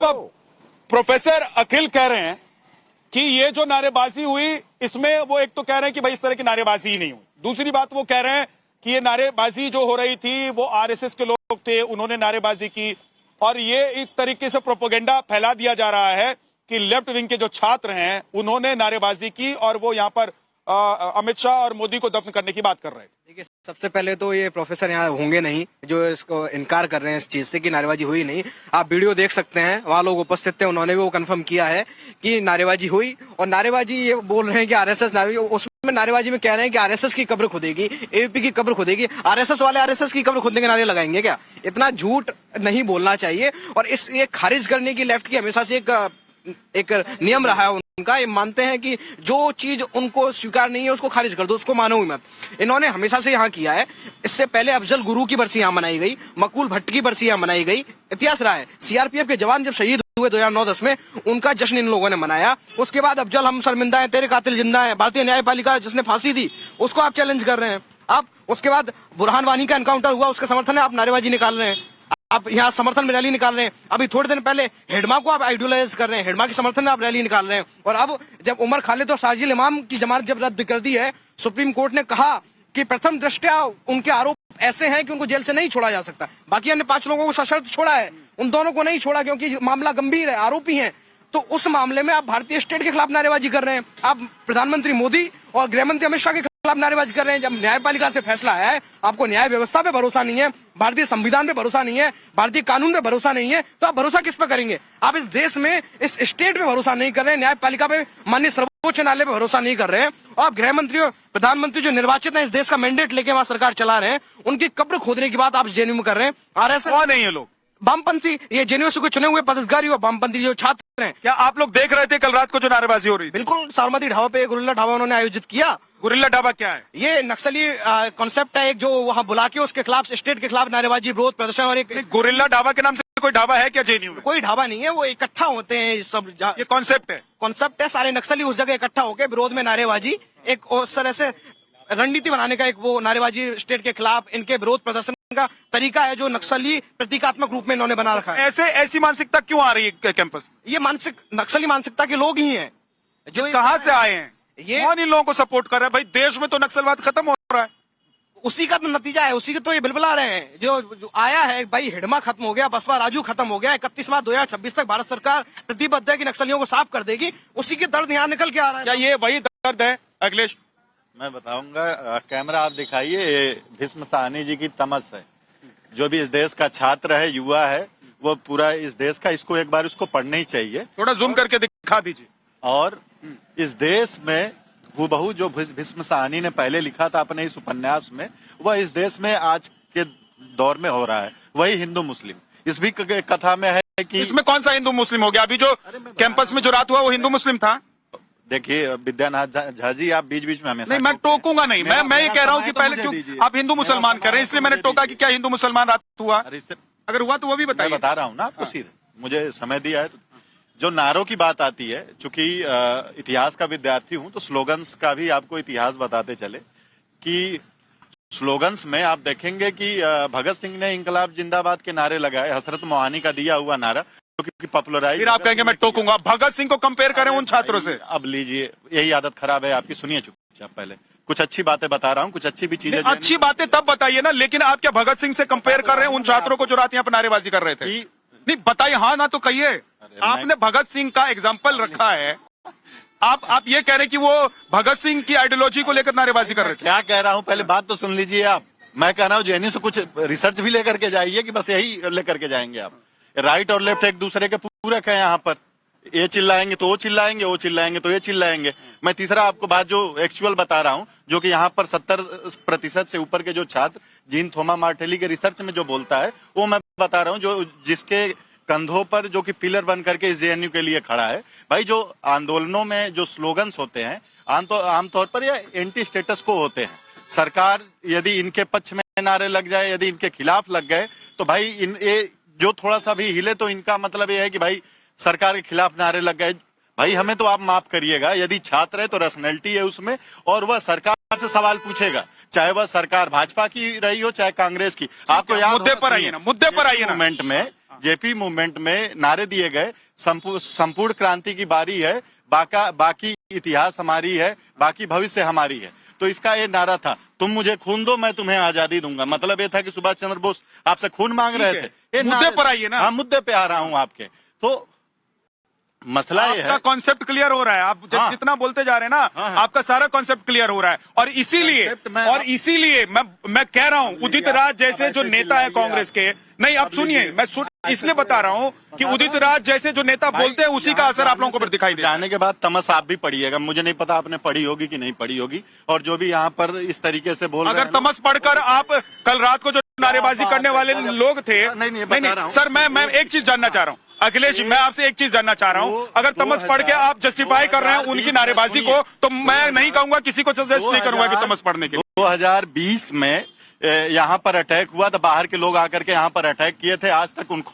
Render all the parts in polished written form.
Professor अखिल कह रहे हैं कि ये जो नारेबाजी हुई इसमें वो एक तो कह रहे हैं कि भाई इस तरह की नारेबाजी ही नहीं हुई। दूसरी बात वो कह रहे हैं कि ये नारेबाजी जो हो रही थी वो आरएसएस के लोग थे, उन्होंने नारेबाजी की और ये एक तरीके से प्रोपेगेंडा फैला दिया जा रहा है कि लेफ्ट विंग के जो छात्र हैं उन्होंने नारेबाजी की और वो यहाँ पर अमित शाह और मोदी को दफन करने की बात कर रहे थे। देखिए, सबसे पहले तो ये प्रोफेसर यहाँ होंगे नहीं जो इसको इनकार कर रहे हैं इस चीज से कि नारेबाजी हुई नहीं। आप वीडियो देख सकते हैं, वहाँ लोग उपस्थित थे, उन्होंने भी वो कंफर्म किया है कि नारेबाजी हुई। और नारेबाजी ये बोल रहे हैं कि आरएसएस उसमें नारेबाजी में कह रहे हैं कि आरएसएस की कब्र खुदेगी, एबीपी की कब्र खुदेगी। आरएसएस वाले आरएसएस की कब्र खुदने के नारे लगाएंगे क्या? इतना झूठ नहीं बोलना चाहिए। और इस ये खारिज करने की लेफ्ट की हमेशा से एक नियम रहा है उनका। ये मानते हैं कि जो चीज उनको स्वीकार नहीं है उसको खारिज कर दो, उसको मानो ही मत। इन्होंने हमेशा से यहाँ किया है। इससे पहले अफजल गुरु की बरसी यहाँ मनाई गई, मकबूल भट्ट की बरसी यहाँ मनाई गई। इतिहास रहा है, सीआरपीएफ के जवान जब शहीद हुए 2009-10 में, उनका जश्न इन लोगों ने मनाया। उसके बाद अफजल हम शर्मिंदा है, तेरे कातिल जिंदा है, भारतीय न्यायपालिका जिसने फांसी दी उसको आप चैलेंज कर रहे हैं। आप उसके बाद बुरहान वानी का एनकाउंटर हुआ, उसके समर्थन में आप नारेबाजी निकाल रहे हैं। आप यहाँ समर्थन में रैली निकाल रहे हैं। अभी थोड़े दिन पहले हेडमा को आप आइडियोलाइज कर रहे हैं, हेडमा के समर्थन में आप रैली निकाल रहे हैं। और अब जब उमर खालिद और शाजिल इमाम की जमानत जब रद्द कर दी है, सुप्रीम कोर्ट ने कहा कि प्रथम दृष्टया उनके आरोप ऐसे हैं कि उनको जेल से नहीं छोड़ा जा सकता। बाकी अन्य 5 लोगों को सशर्त छोड़ा है, उन दोनों को नहीं छोड़ा क्योंकि मामला गंभीर है, आरोपी हैं। तो उस मामले में आप भारतीय स्टेट के खिलाफ नारेबाजी कर रहे हैं। आप प्रधानमंत्री मोदी और गृहमंत्री अमित शाह के खिलाफ नारेबाजी कर रहे हैं। जब न्यायपालिका से फैसला है, आपको न्याय व्यवस्था पे भरोसा नहीं है, भारतीय संविधान पे भरोसा नहीं है, भारतीय कानून पे भरोसा नहीं है, तो आप भरोसा किस पे करेंगे? आप इस देश में इस स्टेट पे भरोसा नहीं कर रहे हैं, न्यायपालिका पे, माननीय सर्वोच्च न्यायालय पे भरोसा नहीं कर रहे हैं। और आप गृहमंत्री और प्रधानमंत्री जो निर्वाचित है, इस देश का मैंडेट लेके वहां सरकार चला रहे हैं, उनकी कब्र खोदने की बात आप जेएनयू में कर रहे हैं। आरएसएस कौन है ये लोग? वामपंथी, ये जेएनयू से चुने हुए पदाधिकारी और वामपंथी जो छात्र हैं। क्या आप लोग देख रहे थे कल रात को जो नारेबाजी हो रही थी? बिल्कुल, साबरमती ढाबा पे गुरिल्ला ढाबा उन्होंने आयोजित किया। गुरिल्ला ढाबा क्या है? ये नक्सली कॉन्सेप्ट है एक, जो वहाँ बुला के उसके खिलाफ, स्टेट के खिलाफ नारेबाजी, विरोध प्रदर्शन। और एक गुरिल्ला ढाबा के नाम से कोई ढाबा है क्या जेएनयू में? कोई ढाबा नहीं है, वो इकट्ठा होते हैं सब। ये कॉन्सेप्ट है, कॉन्सेप्ट है। सारे नक्सली उस जगह इकट्ठा होकर विरोध में नारेबाजी, एक उस तरह से रणनीति बनाने का एक वो नारेबाजी स्टेट के खिलाफ इनके विरोध प्रदर्शन का तरीका है जो नक्सली प्रतीकात्मक रूप में इन्होंने बना रखा है। ऐसी मानसिकता क्यों आ रही है कैंपस? ये नक्सली मानसिकता के लोग ही हैं। जो कहां से आए हैं? ये कौन इन लोगों को सपोर्ट कर रहा है? भाई देश में तो नक्सलवाद खत्म हो रहा है। उसी का तो नतीजा है, उसी के तो ये बिल्कुल आ रहे हैं। जो आया है भाई, हिडमा खत्म हो गया, बसपा राजू खत्म हो गया। 31 मार्च 2026 तक भारत सरकार प्रतिबद्ध है कि नक्सलियों को साफ कर देगी। उसी के दर्द यहाँ निकल के आ रहा है। क्या ये वही दर्द है अखिलेश? मैं बताऊंगा, कैमरा आप दिखाइए। भीष्म साहनी जी की तमस है। जो भी इस देश का छात्र है, युवा है, वो पूरा इस देश का, इसको एक बार उसको पढ़ना ही चाहिए। थोड़ा जूम करके दिखा दीजिए। और इस देश में हूबहू जो भीष्म साहनी ने पहले लिखा था अपने इस उपन्यास में, वह इस देश में आज के दौर में हो रहा है। वही हिंदू मुस्लिम इस भी कथा में है कि इसमें कौन सा हिंदू मुस्लिम हो गया? अभी जो कैंपस में जो रात हुआ वो हिंदू मुस्लिम था? देखिए विद्यानाथ झा जी, आप बीच बीच में हमेशा नहीं, मैं टोकूंगा नहीं। मैं ये कह रहा हूँ कि पहले जो आप हिंदू मुसलमान कर रहे हैं, इसलिए मैंने टोका कि क्या हिंदू मुसलमान रात हुआ? अगर हुआ तो वो भी बताइए। बता रहा हूँ ना आपको, सिर्फ मुझे समय दिया है। जो नारों की बात आती है, चूंकि इतिहास का विद्यार्थी हूं तो स्लोगन्स का भी आपको इतिहास बताते चले कि स्लोगन्स में आप देखेंगे कि भगत सिंह ने इंकलाब जिंदाबाद के नारे लगाए, हसरत मोहानी का दिया हुआ नारा क्योंकि पॉपुलराइज। फिर आप कहेंगे मैं टोकूंगा। भगत सिंह को कंपेयर करें उन छात्रों से? अब लीजिए, यही आदत खराब है आपकी। सुनिए चुपचाप, पहले कुछ अच्छी बातें बता रहा हूँ, कुछ अच्छी भी चीजें। अच्छी बातें तब बताइए ना, लेकिन आप क्या भगत सिंह से कंपेयर कर रहे हैं उन छात्रों को जो रात यहाँ पर नारेबाजी कर रहे थे? नहीं बताइए, हाँ ना तो कहिए। आपने भगत सिंह का एग्जाम्पल रखा है, आप ये कह रहे हैं कि वो भगत सिंह की आइडियोलॉजी को लेकर नारेबाजी कर रहे थे। क्या कह रहा हूँ, पहले बात तो सुन लीजिए आप। मैं कह रहा हूँ जेएनयू से कुछ रिसर्च भी लेकर के जाइए कि बस यही लेकर के जाएंगे आप। राइट और लेफ्ट एक दूसरे के पूरक है यहाँ पर। ये चिल्लाएंगे तो वो चिल्लाएंगे, वो चिल्लाएंगे तो ये चिल्लाएंगे। मैं तीसरा आपको बात जो एक्चुअल बता रहा हूँ, जो कि यहाँ पर 70% से ऊपर के जो छात्र जीन थोमा मार्टेली के रिसर्च में जो बोलता है, वो मैं बता रहा हूँ, जो जिसके कंधों पर जो कि पिलर बन करके इस जेएनयू के लिए खड़ा है। भाई जो आंदोलनों में जो स्लोगन्स होते हैं आमतौर पर ये एंटी स्टेटस को होते हैं। सरकार यदि इनके पक्ष में नारे लग जाए, यदि इनके खिलाफ लग गए, तो भाई ये जो थोड़ा सा भी हिले तो इनका मतलब ये है कि भाई सरकार के खिलाफ नारे लग गए। भाई हमें तो आप माफ करिएगा, यदि छात्र है तो रैशनैलिटी है उसमें, और वह सरकार से सवाल पूछेगा, चाहे वह सरकार भाजपा की रही हो चाहे कांग्रेस की। आपको याद मुद्दे पर आइए ना, मुद्दे पर आइए ना। मूवमेंट में, जेपी मूवमेंट में नारे दिए गए, संपूर्ण क्रांति की बारी है, बाकी इतिहास हमारी है, बाकी भविष्य हमारी है। तो इसका ये नारा था, तुम मुझे खून दो मैं तुम्हें आजादी दूंगा। मतलब ये था कि सुभाष चंद्र बोस आपसे खून मांग रहे थे। ये मुद्दे पर आइए ना। हाँ, मुद्दे पे आ रहा हूँ आपके। तो मसला ये है, कॉन्सेप्ट क्लियर हो रहा है। आप जितना बोलते जा रहे हैं ना, आपका सारा कॉन्सेप्ट क्लियर हो रहा है। और इसीलिए मैं कह रहा हूं, उदित राज जैसे जो नेता है कांग्रेस के, नहीं आप सुनिए, मैं इसलिए बता रहा हूं कि उदित राज जैसे जो नेता बोलते हैं उसी का असर आप लोगों को दिखाई दे। जाने के बाद तमस आप भी पढ़िएगा, मुझे नहीं पता आपने पढ़ी होगी कि नहीं पढ़ी होगी। और जो भी यहाँ पर इस तरीके से बोल रहे हैं, अगर तमस पढ़कर आप कल रात को जो नारेबाजी करने वाले लोग थे, नहीं सर, मैं एक चीज जानना चाह रहा हूँ अखिलेश, मैं आपसे एक चीज जानना चाह रहा हूँ। अगर तमस पढ़ के आप जस्टिफाई कर रहे हैं उनकी नारेबाजी को, तो मैं नहीं कहूंगा, किसी को सजेस्ट नहीं करूंगा कि तमस पढ़ने के लिए। 2020 में यहाँ पर अटैक हुआ तो बाहर के लोग आकर के यहाँ पर अटैक किए थे, आज तक उनको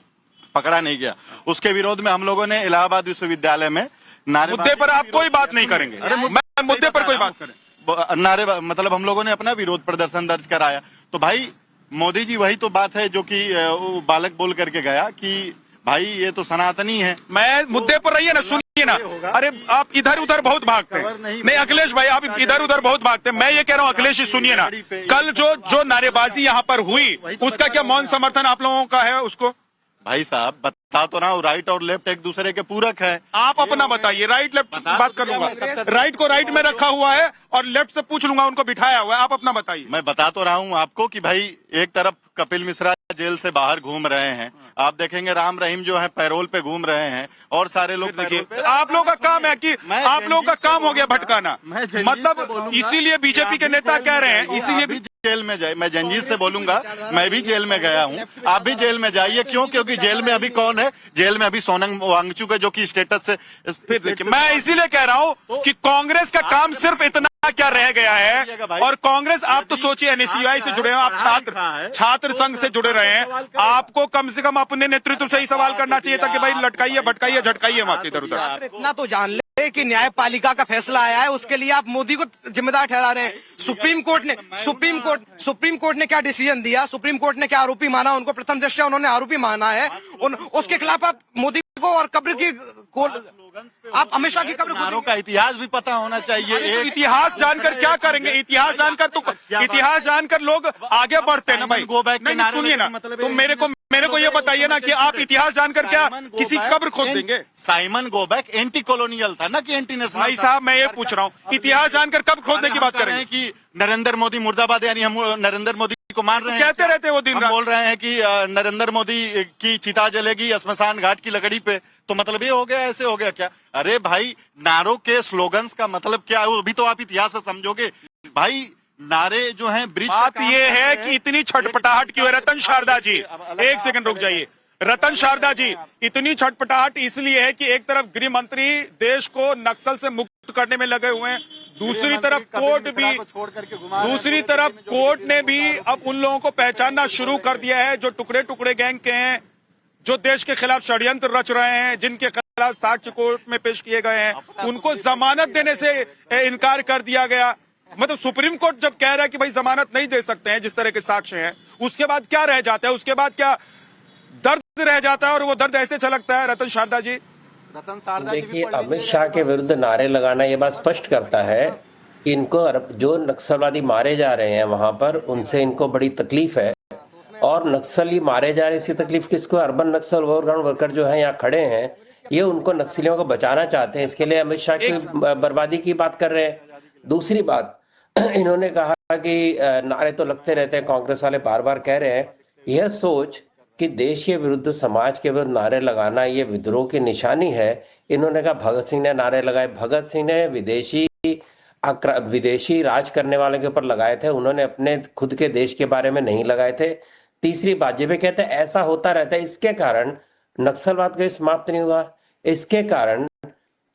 पकड़ा नहीं गया। उसके विरोध में हम लोगों ने इलाहाबाद विश्वविद्यालय में मुद्दे पर आप कोई बात नहीं करेंगे। मैं मुद्दे पर कोई बात करें, मतलब हम लोगों ने अपना विरोध प्रदर्शन दर्ज कराया। तो भाई मोदी जी, वही तो बात है जो कि बालक बोल करके गया कि भाई ये तो सनातनी है। मैं मुद्दे पर रहिए ना, सुनिए ना। अरे आप इधर उधर बहुत भागते हैं। नहीं अखिलेश भाई, आप इधर उधर बहुत भागते हैं। मैं ये कह रहा हूँ अखिलेश जी, सुनिए ना, कल जो नारेबाजी यहाँ पर हुई उसका क्या मौन समर्थन आप लोगों का है उसको? भाई साहब बता तो रहा हूँ, राइट और लेफ्ट एक दूसरे के पूरक है। आप अपना बताइए, राइट लेफ्ट बात कर लूंगा। राइट को राइट में रखा हुआ है और लेफ्ट से पूछ लूंगा, उनको बिठाया हुआ है। आप अपना बताइए। मैं बता तो रहा हूँ आपको कि भाई एक तरफ कपिल मिश्रा जेल से बाहर घूम रहे हैं, आप देखेंगे राम रहीम जो है पैरोल पे घूम रहे हैं, और सारे लोग देखिए। आप लोगों का काम है कि आप लोगों का काम हो गया भटकाना, मतलब इसीलिए बीजेपी के नेता कह रहे हैं, इसीलिए जेल में जाए। मैं जंजीर से बोलूंगा, मैं भी जेल में गया हूँ, आप भी जेल में जाइए। क्यों? क्योंकि जेल में अभी कौन है? जेल में अभी सोनम वांगचुक है, जो कि स्टेटस से। फिर देखिए, मैं इसीलिए कह रहा हूँ कि कांग्रेस का काम सिर्फ इतना क्या रह गया है। और कांग्रेस, आप तो सोचिए एनएसयूआई से जुड़े हैं, आप छात्र संघ से जुड़े रहे हैं, आपको कम से कम अपने नेतृत्व से ही सवाल करना चाहिए था कि भाई लटकाइए भटकाइए झटकाइए मत इधर उधर। इतना तो जान ले कि न्यायपालिका का फैसला आया है, उसके लिए आप मोदी को जिम्मेदार ठहरा रहे हैं। सुप्रीम कोर्ट ने क्या डिसीजन दिया, सुप्रीम कोर्ट ने क्या आरोपी माना, उनको प्रथम दृष्टया उन्होंने आरोपी माना है, उसके खिलाफ आप मोदी को और कब्र की आप अमित शाह की कब्र का इतिहास भी पता होना चाहिए। तो इतिहास जानकर क्या करेंगे? इतिहास जानकर लोग आगे बढ़ते हैं ना भाई। नहीं सुनिए ना, तो मेरे को ये बताइए ना कि आप इतिहास जानकर क्या किसी कब्र खोद देंगे? साइमन गोबैक एंटी कॉलोनियल था ना कि एंटी नेशनल? भाई साहब मैं ये पूछ रहा हूँ, इतिहास जानकर कब खोदने की बात करेंगे? कि नरेंद्र मोदी मुर्दाबाद, यानी हम नरेंद्र मोदी को मान रहे हैं, कहते रहते वो दिन रात बोल रहे हैं कि नरेंद्र मोदी की चिता जलेगी स्मशान घाट की लकड़ी पे, तो मतलब ये हो गया, ऐसे हो गया क्या? अरे भाई, नारों के स्लोगन्स का मतलब क्या है वो भी तो आप इतिहास से समझोगे भाई। नारे जो हैं ब्रिज, बात ये है कि इतनी छटपटाहट क्यों है? रतन शारदा जी, एक सेकंड रुक जाइए। रतन शारदा जी, इतनी छटपटाहट इसलिए है कि एक तरफ गृह मंत्री देश को नक्सल से मुक्त करने में लगे हुए हैं, दूसरी तरफ कोर्ट ने भी अब उन लोगों को पहचानना शुरू कर दिया है जो टुकड़े टुकड़े गैंग के हैं, जो देश के खिलाफ षड्यंत्र रच रहे हैं, जिनके खिलाफ साक्ष्य कोर्ट में पेश किए गए हैं, उनको जमानत देने से इनकार कर दिया गया। मतलब सुप्रीम कोर्ट जब कह रहा है कि भाई जमानत नहीं दे सकते हैं जिस तरह के साक्ष्य हैं, उसके बाद क्या रह जाता है? उसके बाद क्या दर्द रह जाता है, और वो दर्द ऐसे छलकता है। रतन शारदा जी, देखिए, अमित शाह के विरुद्ध नारे लगाना ये बात स्पष्ट करता है कि इनको जो नक्सलवादी मारे जा रहे हैं वहां पर, उनसे इनको बड़ी तकलीफ है। और नक्सली मारे जा रहे, इसी तकलीफ किसको? अर्बन नक्सल वर्कर जो है यहाँ खड़े हैं, ये उनको नक्सलियों को बचाना चाहते हैं, इसके लिए अमित शाह की बर्बादी की बात कर रहे हैं। दूसरी बात, इन्होंने कहा कि नारे तो लगते रहते हैं, कांग्रेस वाले बार बार कह रहे हैं। यह सोच कि देश के विरुद्ध, समाज के विरुद्ध नारे लगाना ये विद्रोह की निशानी है। इन्होंने कहा भगत सिंह ने नारे लगाए, भगत सिंह ने विदेशी राज करने वाले के ऊपर लगाए थे, उन्होंने अपने खुद के देश के बारे में नहीं लगाए थे। तीसरी बात, जब कहते हैं ऐसा होता रहता है, इसके कारण नक्सलवाद का समाप्त नहीं हुआ। इसके कारण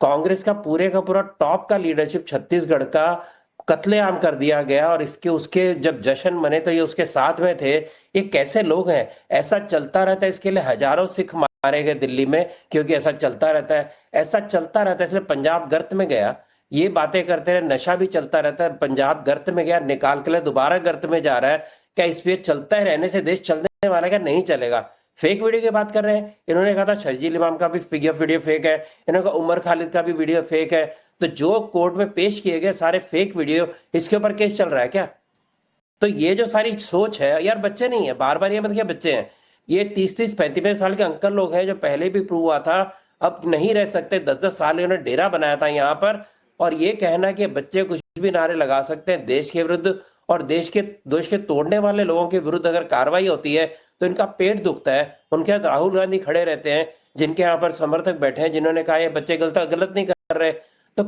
कांग्रेस का पूरा टॉप का लीडरशिप छत्तीसगढ़ का कत्लेआम कर दिया गया, और उसके जब जश्न मने तो ये उसके साथ में थे। ये कैसे लोग हैं? ऐसा चलता रहता है, इसके लिए हजारों सिख मारे गए दिल्ली में, क्योंकि ऐसा चलता रहता है, इसलिए पंजाब गर्त में गया। ये बातें करते रहे, नशा भी चलता रहता है, पंजाब गर्त में गया, निकाल के लिए दोबारा गर्त में जा रहा है। क्या इस पे चलता है रहने से देश चलने वाला है? क्या नहीं चलेगा? फेक वीडियो की बात कर रहे हैं। इन्होंने कहा था शर्जील इमाम का भी वीडियो फेक है, इन्होंने कहा उमर खालिद का भी वीडियो फेक है। तो जो कोर्ट में पेश किए गए सारे फेक वीडियो, इसके ऊपर केस चल रहा है क्या? तो ये जो सारी सोच है यार, बच्चे नहीं है, बार बार ये मत क्या बच्चे हैं, ये 30-30 35 साल के अंकल लोग हैं जो पहले भी प्रूव हुआ था, अब नहीं रह सकते। 10-10 साल इन्होंने डेरा बनाया था यहाँ पर, और ये कहना कि बच्चे कुछ भी नारे लगा सकते हैं देश के विरुद्ध, और देश के तोड़ने वाले लोगों के विरुद्ध अगर कार्रवाई होती है तो इनका पेट दुखता है। उनके साथ राहुल गांधी खड़े रहते हैं, जिनके यहाँ पर समर्थक बैठे हैं, जिन्होंने कहा ये बच्चे गलत नहीं कर रहे। तो